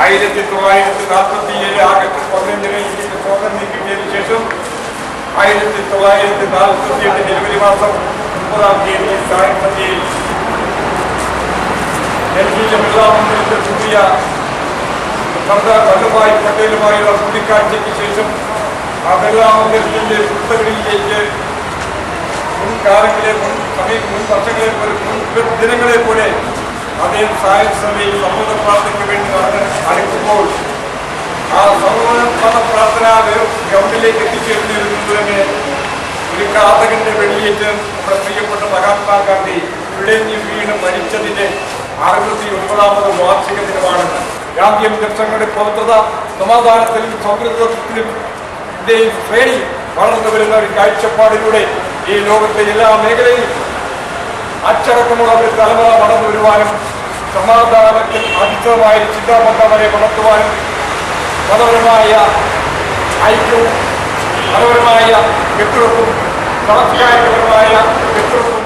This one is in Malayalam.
1947 ആഗസ്റ്റ് 15 ഇന്ത്യക്ക് സ്വാതന്ത്ര്യം കിട്ടിയതിനു ശേഷം 1948 ജനുവരി മാസം 30-ാം തീയതി സായം സന്ധ്യയിൽ ഡൽഹിയിലെ ബിർള മന്ദിരത്തിൽ കൂടിയ സർദാർ വല്ലഭായ് പട്ടേലുമായുള്ള കൂടിക്കാഴ്ചയ്ക്ക് ശേഷം ആ ബിർള മന്ദിരത്തിന്റെ പുസ്തകളിലേക്ക് മുൻകാലങ്ങളെ മുൻ വർഷങ്ങളെ മുൻ ദിനങ്ങളെ പോലെ അദ്ദേഹം സായം സഭയിൽ സമൂഹ പ്രാർത്ഥനയ്ക്ക് വേണ്ടി അടുക്കുമ്പോൾ ആ സമൂഹ പ്രാർത്ഥന ഗ്രൗണ്ടിലേക്ക് എത്തിച്ചേരുന്നതിന് മുമ്പ് തന്നെ ഒരു ഘാതകന്റെ വെടിയേറ്റ് നമ്മുടെ പ്രിയപ്പെട്ട മഹാത്മാഗാന്ധി പിഴഞ്ഞു വീണ് മരിച്ചതിന്റെ 69ാമത് വാർഷിക ദിനമാണ്. ഗാന്ധിയൻ ദർശനങ്ങളുടെ പവിത്രത സമാധാനത്തിലും സൗഹൃദത്തിലും ശ്രേണി വളർന്നു വരുന്ന ഒരു കാഴ്ചപ്പാടിലൂടെ ഈ ലോകത്തെ എല്ലാ മേഖലയിലും അച്ചടക്കമുള്ള ഒരു തലമുറ വളർന്നു വരുവാനും സമാധാനത്തിൽ അധിഷ്ഠിതമായ ചിന്താബദ്ധവരെ വളർത്തുവാനും മതപരമായ ഐക്യവും മതപരമായ കെട്ടുറപ്പും സാംസ്കാരികപരമായ കെട്ടുറപ്പും